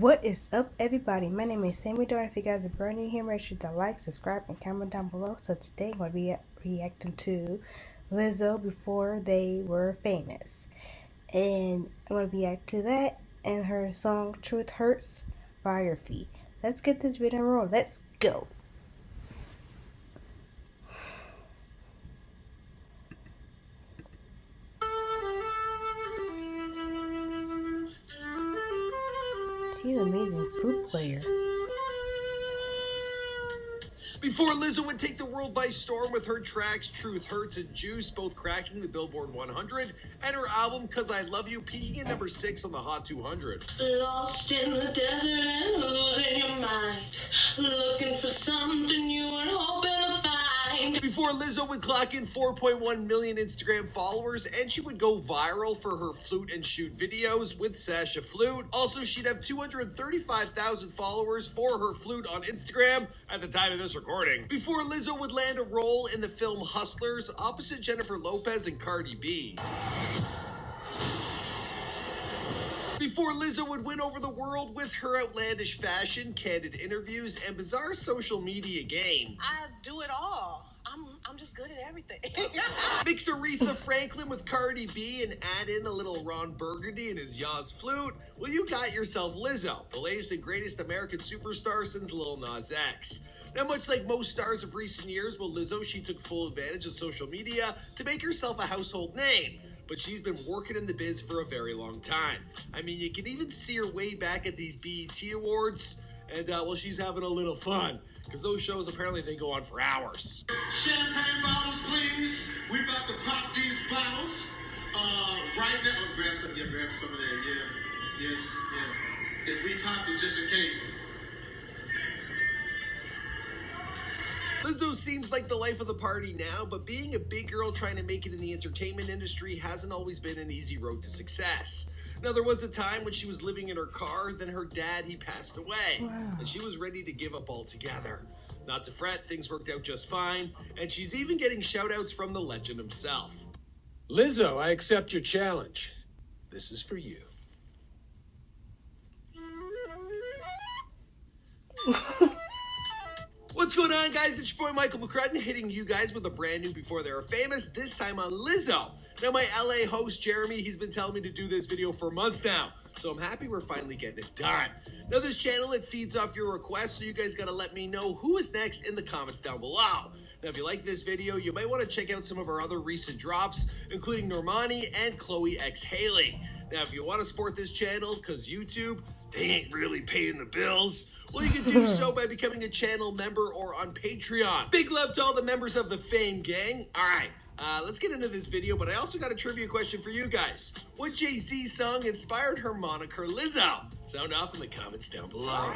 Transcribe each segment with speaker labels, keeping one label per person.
Speaker 1: What is up, everybody? My name is Sammy Dorn. If you guys are brand new here, make sure to like, subscribe, and comment down below. So today I'm going to be reacting to Lizzo before they were famous. And I'm going to react to that and her song Truth Hurts biography. Let's get this video roll. Let's go. She's an amazing flute player.
Speaker 2: Before Lizzo would take the world by storm with her tracks Truth Hurts and Juice, both cracking the Billboard 100, and her album Cause I Love You peaking at number 6 on the Hot 200.
Speaker 3: Lost in the desert and losing your mind, looking for something you weren't hoping to find.
Speaker 2: Before Lizzo would clock in 4.1 million Instagram followers, and she would go viral for her flute and shoot videos with Sasha Flute. Also, she'd have 235,000 followers for her flute on Instagram at the time of this recording. Before Lizzo would land a role in the film Hustlers opposite Jennifer Lopez and Cardi B. Before Lizzo would win over the world with her outlandish fashion, candid interviews, and bizarre social media game.
Speaker 4: I do it all. I'm just good at everything.
Speaker 2: Mix Aretha Franklin with Cardi B and add in a little Ron Burgundy and his Yaz flute. Well, you got yourself Lizzo, the latest and greatest American superstar since Lil Nas X. Now, much like most stars of recent years, well, Lizzo, she took full advantage of social media to make herself a household name. But she's been working in the biz for a very long time. I mean, you can even see her way back at these BET Awards, and well, she's having a little fun, because those shows, apparently, they go on for hours.
Speaker 5: Champagne bottles, please. We about to pop these bottles. Right now, grab some of that, yeah. Yes, yeah. If we pop it, just in case.
Speaker 2: Lizzo seems like the life of the party now, but being a big girl trying to make it in the entertainment industry hasn't always been an easy road to success. Now, there was a time when she was living in her car, then her dad, he passed away, and she was ready to give up altogether. Not to fret, things worked out just fine, and she's even getting shout-outs from the legend himself.
Speaker 6: Lizzo, I accept your challenge. This is for you.
Speaker 2: What's going on, guys? It's your boy Michael McCrudden hitting you guys with a brand new Before They Were Famous, this time on Lizzo. Now, my LA host, Jeremy, he's been telling me to do this video for months now, so I'm happy we're finally getting it done. Now, this channel, it feeds off your requests, so you guys gotta let me know who is next in the comments down below. Now, if you like this video, you might want to check out some of our other recent drops, including Normani and Chloe X Haley. Now, if you want to support this channel, because YouTube, they ain't really paying the bills, well, you can do so by becoming a channel member or on Patreon. Big love to all the members of the Fame Gang. All right, let's get into this video, but I also got a trivia question for you guys. What Jay-Z song inspired her moniker Lizzo? Sound off in the comments down below.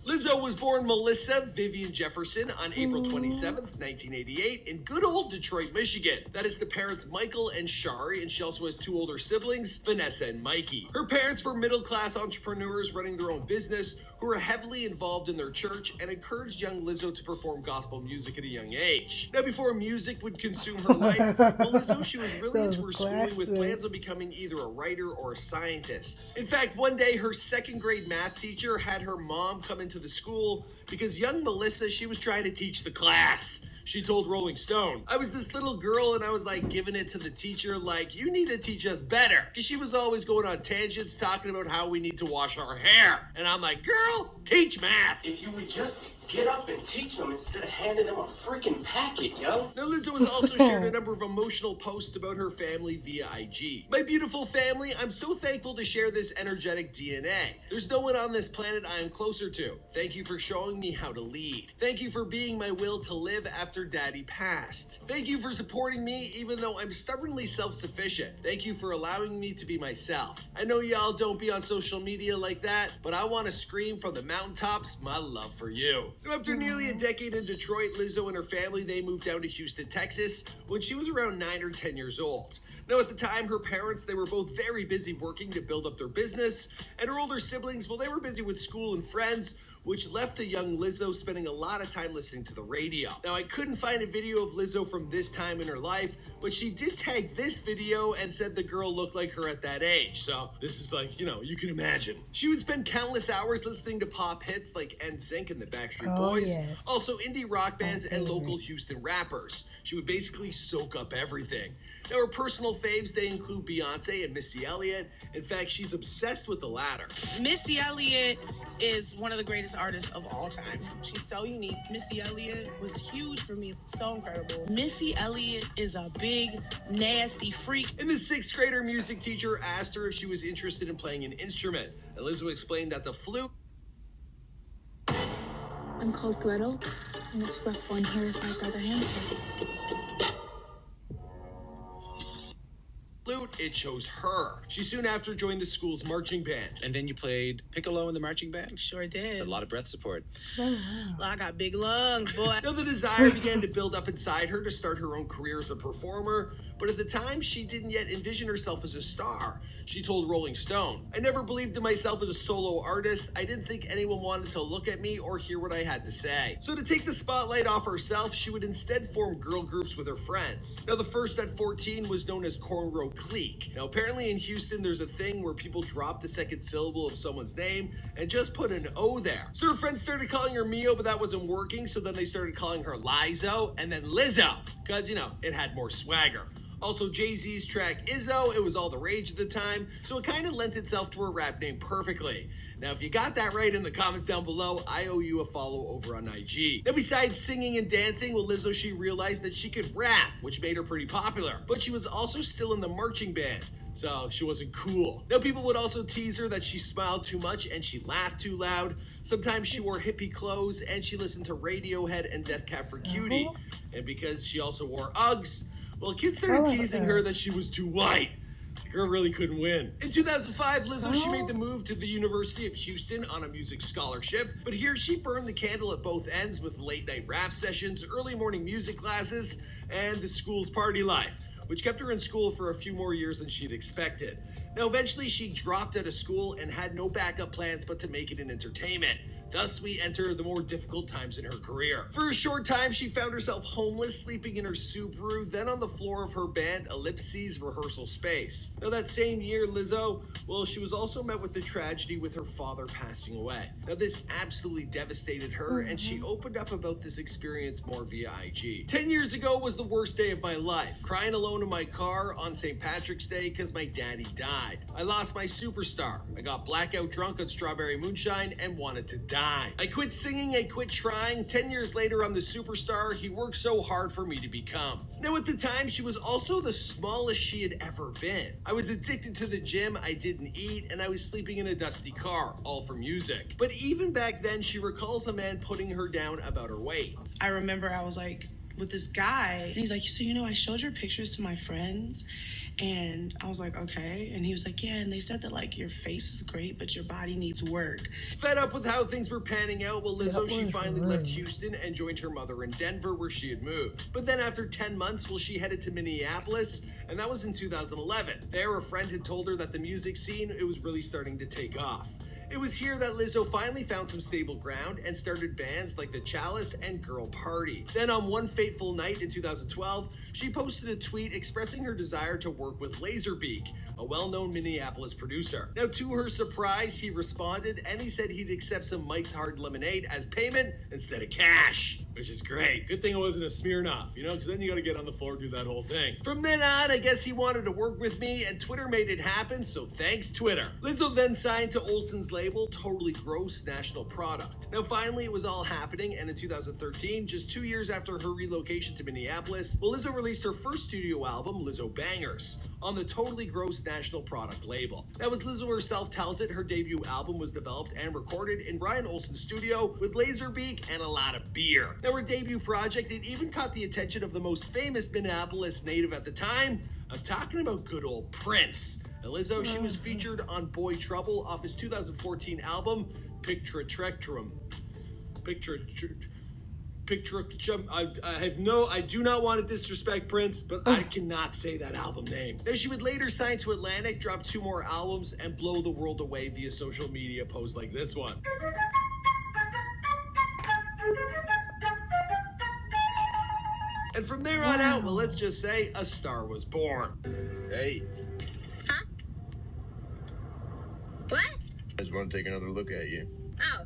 Speaker 2: Lizzo was born Melissa Vivian Jefferson on April 27th, 1988 in good old Detroit, Michigan. That is the parents Michael and Shari, and she also has two older siblings, Vanessa and Mikey. Her parents were middle-class entrepreneurs running their own business who were heavily involved in their church and encouraged young Lizzo to perform gospel music at a young age. Now, before music would consume her life, well, Lizzo, she was really into her schooling with plans on becoming either a writer or a scientist. In fact, one day, her second grade math teacher had her mom come into the school because young Melissa, she was trying to teach the class. She told Rolling Stone, "I was this little girl and I was like giving it to the teacher like, you need to teach us better." Because she was always going on tangents talking about how we need to wash our hair. And I'm like, girl, teach math.
Speaker 7: If you would just get up and teach them instead of handing them a freaking packet, yo.
Speaker 2: Now, Lizzo has also shared a number of emotional posts about her family via IG. "My beautiful family, I'm so thankful to share this energetic DNA. There's no one on this planet I am closer to. Thank you for showing me how to lead. Thank you for being my will to live after Daddy passed. Thank you for supporting me even though I'm stubbornly self-sufficient. Thank you for allowing me to be myself. I know y'all don't be on social media like that, but I want to scream from the mountaintops my love for you." Now, after nearly a decade in Detroit, Lizzo and her family, they moved down to Houston, Texas when she was around 9 or 10 years old. Now, at the time, her parents, they were both very busy working to build up their business, and her older siblings, well, they were busy with school and friends, which left a young Lizzo spending a lot of time listening to the radio. Now, I couldn't find a video of Lizzo from this time in her life, but she did tag this video and said the girl looked like her at that age. So this is like, you can imagine. She would spend countless hours listening to pop hits like NSYNC and the Backstreet Boys,
Speaker 1: yes.
Speaker 2: also indie rock bands and local Houston rappers. She would basically soak up everything. Now, her personal faves, they include Beyonce and Missy Elliott. In fact, she's obsessed with the latter.
Speaker 4: Missy Elliott is one of the greatest artists of all time. She's so unique. Missy Elliott was huge for me. So incredible. Missy Elliott is a big, nasty freak.
Speaker 2: In the 6th grade, her music teacher asked her if she was interested in playing an instrument. And Lizzo explained that the flute...
Speaker 8: I'm called Gretel, and this rough one here is my brother Hansel.
Speaker 2: It chose her. She soon after joined the school's marching band.
Speaker 9: And then you played piccolo in the marching band?
Speaker 4: Sure did.
Speaker 9: It's a lot of breath support.
Speaker 4: Well, I got big lungs, boy.
Speaker 2: Now, the desire began to build up inside her to start her own career as a performer, but at the time, she didn't yet envision herself as a star. She told Rolling Stone, "I never believed in myself as a solo artist. I didn't think anyone wanted to look at me or hear what I had to say." So to take the spotlight off herself, she would instead form girl groups with her friends. Now, the first at 14 was known as Cornrow Clique. Now, apparently in Houston, there's a thing where people drop the second syllable of someone's name and just put an O there. So her friends started calling her Mio, but that wasn't working, so then they started calling her Lizzo and then Lizzo, because, it had more swagger. Also, Jay-Z's track Izzo, it was all the rage at the time, so it kind of lent itself to her rap name perfectly. Now, if you got that right in the comments down below, I owe you a follow over on IG. Now, besides singing and dancing, well, Lizzo, she realized that she could rap, which made her pretty popular. But she was also still in the marching band, so she wasn't cool. Now, people would also tease her that she smiled too much and she laughed too loud. Sometimes she wore hippie clothes and she listened to Radiohead and Death Cab for Cutie. And because she also wore Uggs, well, kids started teasing her that she was too white. The girl really couldn't win. In 2005, Lizzo, she made the move to the University of Houston on a music scholarship, but here she burned the candle at both ends with late night rap sessions, early morning music classes, and the school's party life, which kept her in school for a few more years than she'd expected. Now, eventually, she dropped out of school and had no backup plans but to make it in entertainment. Thus, we enter the more difficult times in her career. For a short time, she found herself homeless, sleeping in her Subaru, then on the floor of her band Ellipses rehearsal space. Now, that same year, Lizzo, well, she was also met with the tragedy with her father passing away. Now, this absolutely devastated her, and she opened up about this experience more via IG. 10 years ago was the worst day of my life, crying alone in my car on St. Patrick's Day because my daddy died. I lost my superstar. I got blackout drunk on strawberry moonshine and wanted to die. I quit singing, I quit trying. 10 years later, I'm the superstar he worked so hard for me to become. Now, at the time, she was also the smallest she had ever been. I was addicted to the gym, I didn't eat, and I was sleeping in a dusty car, all for music. But even back then, she recalls a man putting her down about her weight.
Speaker 4: I remember I was like with this guy, and he's like, so I showed your pictures to my friends. And I was like, okay. And he was like, yeah, and they said that, like, your face is great, but your body needs work.
Speaker 2: Fed up with how things were panning out, well, Lizzo, she finally left Houston and joined her mother in Denver, where she had moved. But then after 10 months, well, she headed to Minneapolis, and that was in 2011. There, a friend had told her that the music scene, it was really starting to take off. It was here that Lizzo finally found some stable ground and started bands like The Chalice and Girl Party. Then on one fateful night in 2012, she posted a tweet expressing her desire to work with Laserbeak, a well-known Minneapolis producer. Now, to her surprise, he responded and he said he'd accept some Mike's Hard Lemonade as payment instead of cash, which is great. Good thing it wasn't a Smirnoff, because then you gotta get on the floor and do that whole thing. From then on, I guess he wanted to work with me and Twitter made it happen, so thanks Twitter. Lizzo then signed to Olsen's label, Totally Gross National Product. Now, finally, it was all happening, and in 2013, just 2 years after her relocation to Minneapolis, well, Lizzo released her first studio album, Lizzo Bangers, on the Totally Gross National Product label. Now, as Lizzo herself tells it, her debut album was developed and recorded in Brian Olsen's studio with Laserbeak and a lot of beer. Now, her debut project, it even caught the attention of the most famous Minneapolis native at the time. I'm talking about good old Prince. Now, Lizzo, she was featured on Boy Trouble off his 2014 album, Picture Trectrum. picture of I do not want to disrespect Prince, but I cannot say that album name. Now, she would later sign to Atlantic, drop 2 more albums, and blow the world away via social media posts like this one. And from there on out, well, let's just say a star was born.
Speaker 10: Hey.
Speaker 8: Huh? What?
Speaker 10: I just want to take another look at you.
Speaker 8: Oh.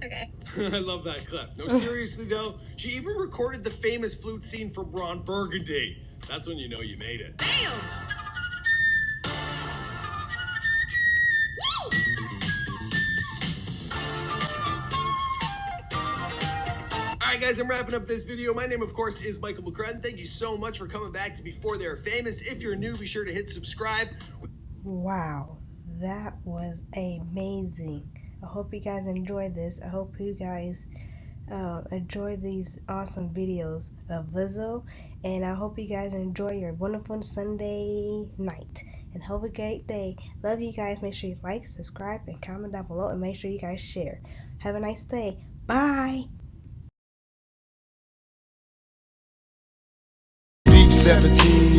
Speaker 8: Okay.
Speaker 2: I love that clip. No, seriously though, she even recorded the famous flute scene from Ron Burgundy. That's when you know you made it.
Speaker 4: Damn!
Speaker 2: Alright guys, I'm wrapping up this video. My name, of course, is Michael McCrudden. Thank you so much for coming back to Before They're Famous. If you're new, be sure to hit subscribe.
Speaker 1: Wow, that was amazing. I hope you guys enjoyed this. I hope you guys enjoy these awesome videos of Lizzo. And I hope you guys enjoy your wonderful Sunday night. And have a great day. Love you guys. Make sure you like, subscribe, and comment down below. And make sure you guys share. Have a nice day. Bye.
Speaker 5: 17